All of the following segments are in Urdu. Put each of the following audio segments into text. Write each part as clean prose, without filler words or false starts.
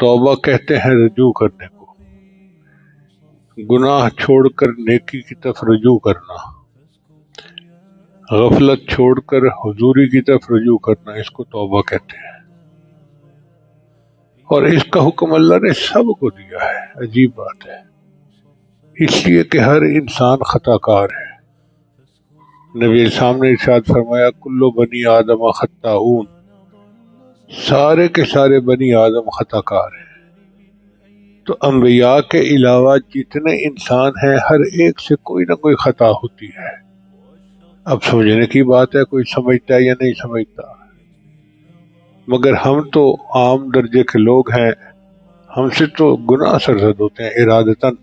توبہ کہتے ہیں رجوع کرنے کو، گناہ چھوڑ کر نیکی کی طرف رجوع کرنا، غفلت چھوڑ کر حضوری کی طرف رجوع کرنا، اس کو توبہ کہتے ہیں۔ اور اس کا حکم اللہ نے سب کو دیا ہے۔ عجیب بات ہے، اس لیے کہ ہر انسان خطا کار ہے۔ نبی السلام نے ارشاد فرمایا کل بنی آدم خطاؤن، سارے کے سارے بنی آدم خطا کار ہیں۔ تو انبیاء کے علاوہ جتنے انسان ہیں ہر ایک سے کوئی نہ کوئی خطا ہوتی ہے۔ اب سمجھنے کی بات ہے کوئی سمجھتا ہے یا نہیں سمجھتا، مگر ہم تو عام درجے کے لوگ ہیں، ہم سے تو گناہ سرزد ہوتے ہیں ارادتاً،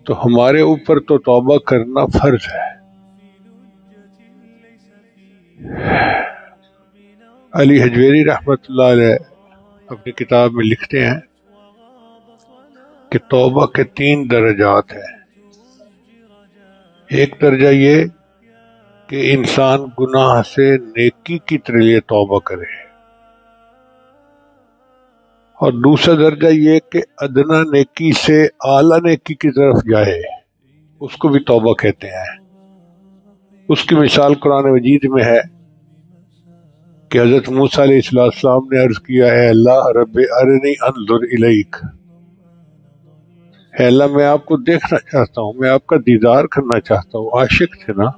تو ہمارے اوپر تو توبہ کرنا فرض ہے۔ علی حجویری رحمۃ اللہ علیہ اپنی کتاب میں لکھتے ہیں کہ توبہ کے 3 درجات ہیں۔ ایک درجہ یہ کہ انسان گناہ سے نیکی کی لیے توبہ کرے، اور دوسرا درجہ یہ کہ ادنا نیکی سے اعلیٰ نیکی کی طرف جائے، اس کو بھی توبہ کہتے ہیں۔ اس کی مثال قرآن مجید میں ہے کہ حضرت موسیٰ علیہ السلام نے عرض کیا ہے اللہ رب ارنی انظر الیک، اے اللہ میں آپ کو دیکھنا چاہتا ہوں، میں آپ کا دیدار کرنا چاہتا ہوں۔ عاشق تھے نا،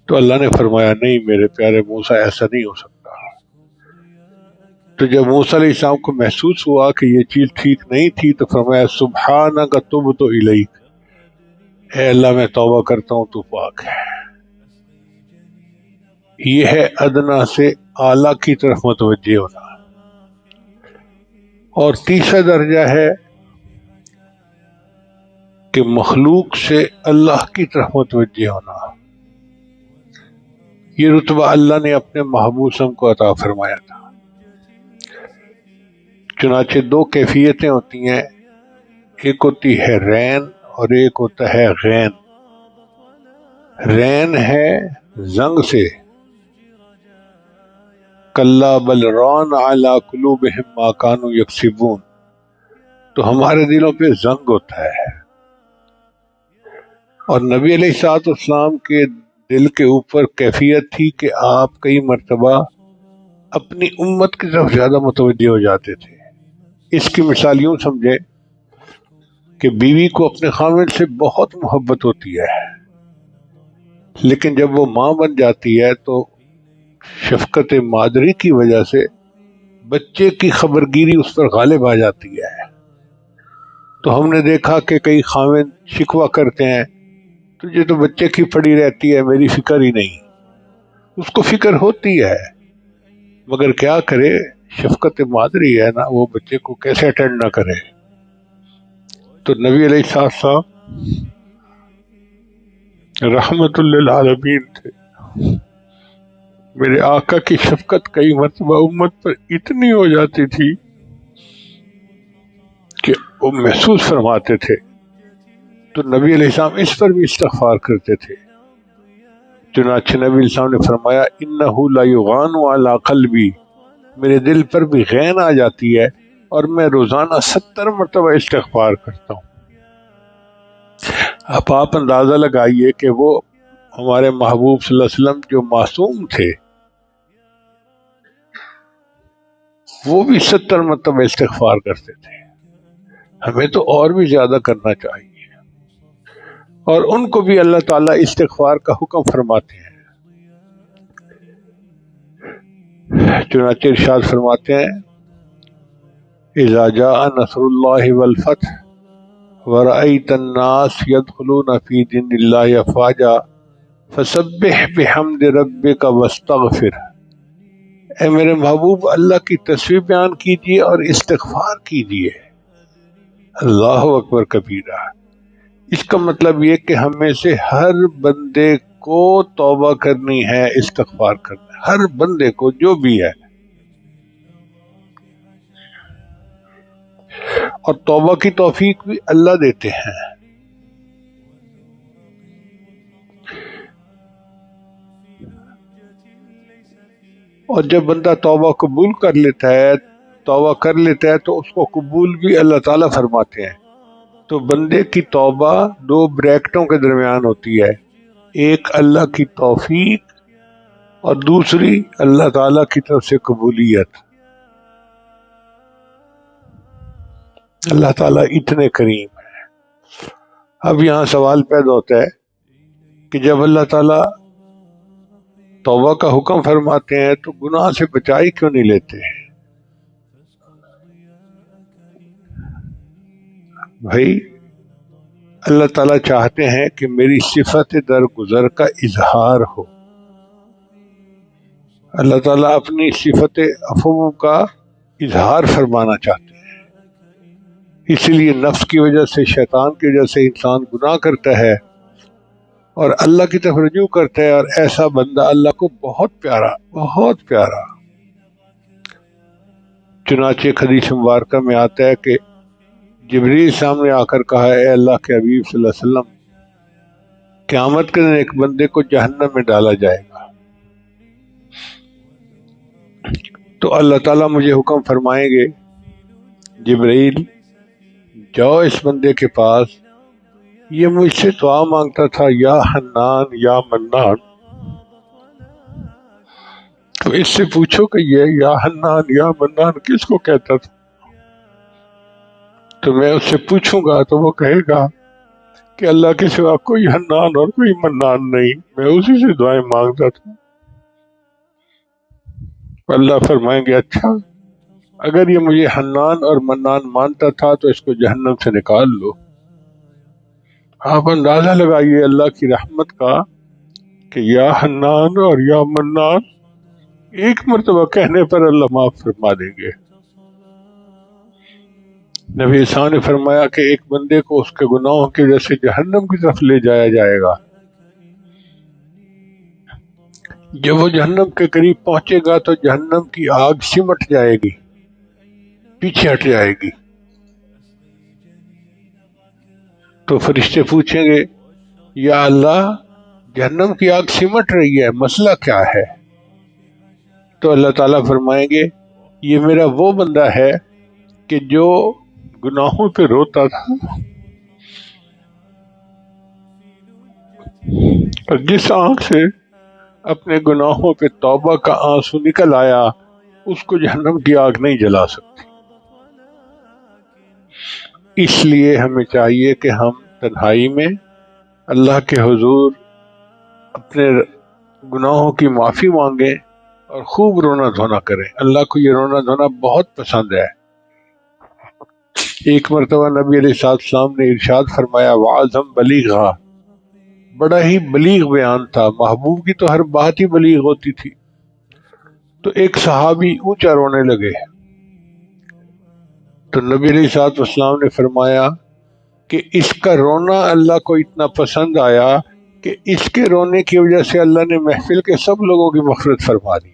تو اللہ نے فرمایا نہیں میرے پیارے موسیٰ ایسا نہیں ہو سکتا۔ تو جب موسیٰ علیہ السلام کو محسوس ہوا کہ یہ چیز ٹھیک نہیں تھی تو فرمایا سبحانک تبت الیک، اے اللہ میں توبہ کرتا ہوں تو پاک ہے۔ یہ ہے ادنا سے اعلیٰ کی طرف متوجہ ہونا۔ اور تیسرا درجہ ہے کہ مخلوق سے اللہ کی طرف متوجہ ہونا۔ یہ رتبہ اللہ نے اپنے محبوب صلی اللہ علیہ وسلم کو عطا فرمایا تھا۔ چنانچہ 2 کیفیتیں ہوتی ہیں، ایک ہوتی ہے رین اور ایک ہوتا ہے غین۔ رین ہے زنگ سے، کلا بل ران علی قلوبہم ما کانوا یکسبون، تو ہمارے دلوں پہ زنگ ہوتا ہے۔ اور نبی علیہ الصلوۃ والسلام کے دل کے اوپر کیفیت تھی کہ آپ کئی مرتبہ اپنی امت کی طرف زیادہ متوجہ ہو جاتے تھے۔ اس کی مثال یوں سمجھے کہ بیوی کو اپنے خاوند سے بہت محبت ہوتی ہے، لیکن جب وہ ماں بن جاتی ہے تو شفقت مادری کی وجہ سے بچے کی خبرگیری اس پر غالب آ جاتی ہے۔ تو ہم نے دیکھا کہ کئی خاوند شکوہ کرتے ہیں تجھے تو بچے کی پڑی رہتی ہے، میری فکر ہی نہیں۔ اس کو فکر ہوتی ہے مگر کیا کرے، شفقت مادری ہے نا، وہ بچے کو کیسے اٹینڈ نہ کرے۔ تو نبی علیہ السلام رحمت للعالمین تھے۔ میرے آقا کی شفقت کئی مرتبہ امت پر اتنی ہو جاتی تھی کہ وہ محسوس فرماتے تھے، تو نبی علیہ السلام اس پر بھی استغفار کرتے تھے۔ چنانچہ نبی علیہ السلام نے فرمایا انہ لا یغان علی قلبی، میرے دل پر بھی غین آ جاتی ہے اور میں روزانہ 70 مرتبہ استغفار کرتا ہوں۔ اب آپ اندازہ لگائیے کہ وہ ہمارے محبوب صلی اللہ علیہ وسلم جو معصوم تھے وہ بھی 70 مرتبہ استغفار کرتے تھے، ہمیں تو اور بھی زیادہ کرنا چاہیے۔ اور ان کو بھی اللہ تعالیٰ استغفار کا حکم فرماتے ہیں۔ چنانچہ ارشاد فرماتے ہیں اذا جاء نصر اللہ والفتح ورأیت الناس يدخلون فی دین اللہ افواجا فسبح بحمد ربک واستغفر، اے میرے محبوب اللہ کی تسبیح بیان کیجیے اور استغفار کیجیے۔ اللہ اکبر کبیرہ۔ اس کا مطلب یہ کہ ہم میں سے ہر بندے کو توبہ کرنی ہے، استغفار کرنا ہے، ہر بندے کو جو بھی ہے۔ اور توبہ کی توفیق بھی اللہ دیتے ہیں۔ اور جب بندہ توبہ قبول کر لیتا ہے توبہ کر لیتا ہے تو اس کو قبول بھی اللہ تعالیٰ فرماتے ہیں. تو بندے کی توبہ دو بریکٹوں کے درمیان ہوتی ہے، ایک اللہ کی توفیق اور دوسری اللہ تعالیٰ کی طرف سے قبولیت. اللہ تعالیٰ اتنے کریم ہے. اب یہاں سوال پیدا ہوتا ہے کہ جب اللہ تعالیٰ توبہ کا حکم فرماتے ہیں تو گناہ سے بچائی کیوں نہیں لیتے؟ بھائی اللہ تعالیٰ چاہتے ہیں کہ میری صفت درگزر کا اظہار ہو. اللہ تعالیٰ اپنی صفت عفو کا اظہار فرمانا چاہتے ہیں. اسی لیے نفس کی وجہ سے، شیطان کی وجہ سے انسان گناہ کرتا ہے اور اللہ کی طرف رجوع کرتا ہے، اور ایسا بندہ اللہ کو بہت پیارا، بہت پیارا. چنانچہ حدیث مبارکہ میں آتا ہے کہ جبریل سامنے آ کر کہا، اے اللہ کے حبیب صلی اللہ علیہ وسلم، قیامت کے دن ایک بندے کو جہنم میں ڈالا جائے گا، تو اللہ تعالیٰ مجھے حکم فرمائیں گے، جبریل جاؤ اس بندے کے پاس، یہ مجھ سے دعا مانگتا تھا یا حنان یا منان، تو اس سے پوچھو کہ یہ یا حنان یا منان کس کو کہتا تھا. تو میں اس سے پوچھوں گا تو وہ کہے گا کہ اللہ کے سوا کوئی حنان اور کوئی منان نہیں، میں اسی سے دعائیں مانگتا تھا. اللہ فرمائیں گے اچھا، اگر یہ مجھے حنان اور منان مانتا تھا تو اس کو جہنم سے نکال لو. آپ اندازہ لگائیے اللہ کی رحمت کا کہ یا حنان اور یا منان ایک مرتبہ کہنے پر اللہ معاف فرما دیں گے. نبی عیسیٰ نے فرمایا کہ ایک بندے کو اس کے گناہوں کی وجہ سے جہنم کی طرف لے جایا جائے گا. جب وہ جہنم کے قریب پہنچے گا تو جہنم کی آگ سمٹ جائے گی، پیچھے ہٹ جائے گی. تو فرشتے پوچھیں گے یا اللہ جہنم کی آگ سمٹ رہی ہے، مسئلہ کیا ہے؟ تو اللہ تعالیٰ فرمائیں گے یہ میرا وہ بندہ ہے کہ جو گناہوں پہ روتا تھا، اور جس آنکھ سے اپنے گناہوں پہ توبہ کا آنسو نکل آیا اس کو جہنم کی آگ نہیں جلا سکتی. اس لیے ہمیں چاہیے کہ ہم تنہائی میں اللہ کے حضور اپنے گناہوں کی معافی مانگیں اور خوب رونا دھونا کریں. اللہ کو یہ رونا دھونا بہت پسند ہے. ایک مرتبہ نبی علیہ السلام نے ارشاد فرمایا وَعَظَمْ بَلِيغًا، بڑا ہی بلیغ بیان تھا. محبوب کی تو ہر بات ہی بلیغ ہوتی تھی. تو ایک صحابی اونچا رونے لگے تو نبی علیہ السلام نے فرمایا کہ اس کا رونا اللہ کو اتنا پسند آیا کہ اس کے رونے کی وجہ سے اللہ نے محفل کے سب لوگوں کی مغفرت فرما دی.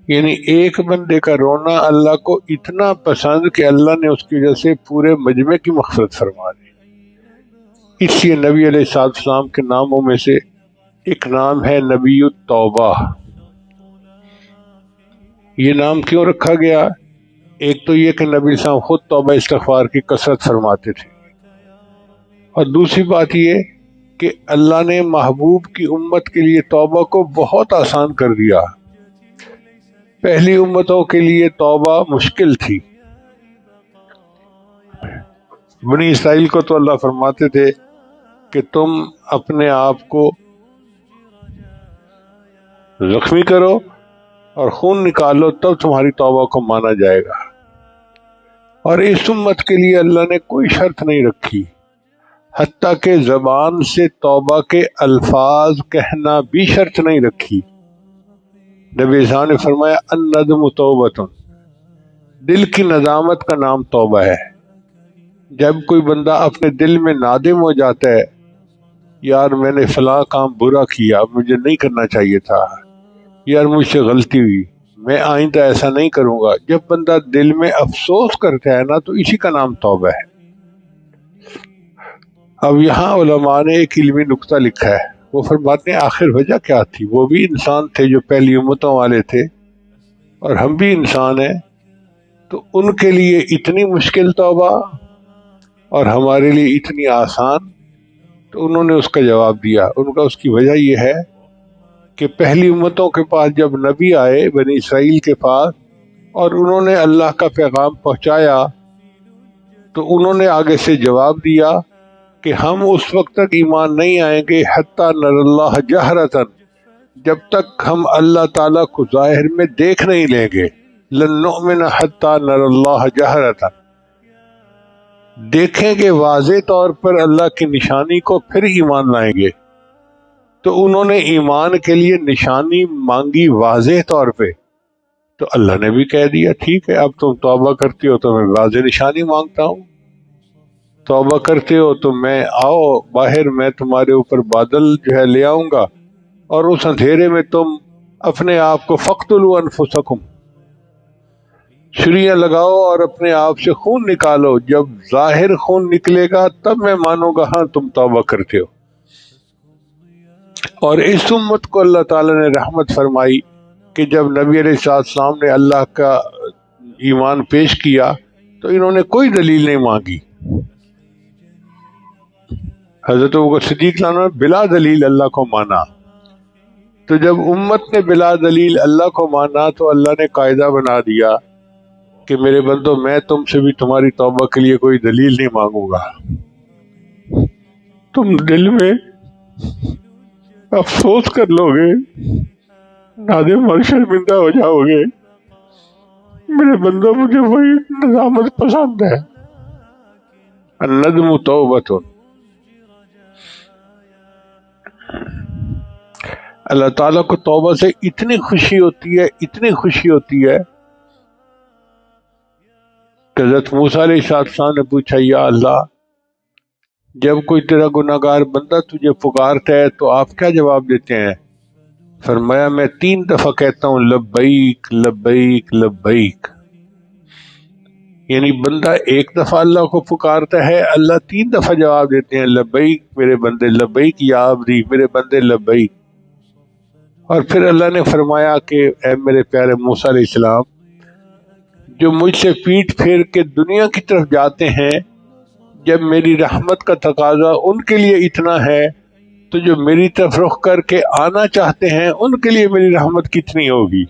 یعنی ایک بندے کا رونا اللہ کو اتنا پسند کہ اللہ نے اس کی وجہ سے پورے مجمع کی مغفرت فرما دی. اس لیے نبی علیہ السلام کے ناموں میں سے ایک نام ہے نبی التوبہ. یہ نام کیوں رکھا گیا؟ ایک تو یہ کہ نبی صاحب خود توبہ استغفار کی کثرت فرماتے تھے، اور دوسری بات یہ کہ اللہ نے محبوب کی امت کے لیے توبہ کو بہت آسان کر دیا. پہلی امتوں کے لیے توبہ مشکل تھی. بنی اسرائیل کو تو اللہ فرماتے تھے کہ تم اپنے آپ کو زخمی کرو اور خون نکالو تب تمہاری توبہ کو مانا جائے گا. اور اس امت کے لیے اللہ نے کوئی شرط نہیں رکھی، حتیٰ کہ زبان سے توبہ کے الفاظ کہنا بھی شرط نہیں رکھی. نبی صاحب نے فرمایا الندم توبۃ، دل کی ندامت کا نام توبہ ہے. جب کوئی بندہ اپنے دل میں نادم ہو جاتا ہے، یار میں نے فلاں کام برا کیا، مجھے نہیں کرنا چاہیے تھا، یار مجھ سے غلطی ہوئی، میں آئندہ ایسا نہیں کروں گا. جب بندہ دل میں افسوس کرتا ہے نا تو اسی کا نام توبہ ہے. اب یہاں علماء نے ایک علمی نقطہ لکھا ہے. وہ فرماتے ہیں آخر وجہ کیا تھی؟ وہ بھی انسان تھے جو پہلی امتوں والے تھے. اور ہم بھی انسان ہیں، تو ان کے لیے اتنی مشکل توبہ اور ہمارے لیے اتنی آسان. تو انہوں نے اس کا جواب دیا. ان کا اس کی وجہ یہ ہے کہ پہلی امتوں کے پاس جب نبی آئے بنی اسرائیل کے پاس اور انہوں نے اللہ کا پیغام پہنچایا، تو انہوں نے آگے سے جواب دیا کہ ہم اس وقت تک ایمان نہیں آئیں گے حتی نر اللہ جہرتن، جب تک ہم اللہ تعالیٰ کو ظاہر میں دیکھ نہیں لیں گے. لن نؤمن حتی نر اللہ جہرتن، دیکھیں گے واضح طور پر اللہ کی نشانی کو پھر ایمان لائیں گے. تو انہوں نے ایمان کے لیے نشانی مانگی واضح طور پہ. تو اللہ نے بھی کہہ دیا ٹھیک ہے، اب تم توبہ کرتے ہو تو میں واضح نشانی مانگتا ہوں. توبہ کرتے ہو تو میں آؤ باہر، میں تمہارے اوپر بادل جو ہے لے آؤں گا، اور اس اندھیرے میں تم اپنے آپ کو فقتلوا انفسکم، چھریاں لگاؤ اور اپنے آپ سے خون نکالو. جب ظاہر خون نکلے گا تب میں مانوں گا ہاں تم توبہ کرتے ہو. اور اس امت کو اللہ تعالیٰ نے رحمت فرمائی کہ جب نبی علیہ السلام نے اللہ کا ایمان پیش کیا تو انہوں نے کوئی دلیل نہیں مانگی. حضرت ابوبکر صدیق نے بلا دلیل اللہ کو مانا. تو جب امت نے بلا دلیل اللہ کو مانا تو اللہ نے قاعدہ بنا دیا کہ میرے بندو، میں تم سے بھی تمہاری توبہ کے لیے کوئی دلیل نہیں مانگوں گا. تم دل میں افسوس کر لو گے، نادم اور شرمندہ ہو جاؤ گے. میرے بندو، مجھے وہی ندامت پسند ہے. الندم توبۃ. اللہ تعالیٰ کو توبہ سے اتنی خوشی ہوتی ہے، اتنی خوشی ہوتی ہے کہ حضرت موسیٰ علیہ السلام نے پوچھا یا اللہ، جب کوئی تیرا گناہ گار بندہ تجھے پکارتا ہے تو آپ کیا جواب دیتے ہیں؟ فرمایا میں 3 دفعہ کہتا ہوں لبیک لبیک لبیک. یعنی بندہ ایک دفعہ اللہ کو پکارتا ہے، اللہ 3 دفعہ جواب دیتے ہیں لبیک میرے بندے، لبیک یا عبدی، میرے بندے لبیک. اور پھر اللہ نے فرمایا کہ اے میرے پیارے موسیٰ علیہ السلام، جو مجھ سے پیٹھ پھیر کے دنیا کی طرف جاتے ہیں، جب میری رحمت کا تقاضا ان کے لیے اتنا ہے تو جو میری طرف رخ کر کے آنا چاہتے ہیں ان کے لیے میری رحمت کتنی ہوگی.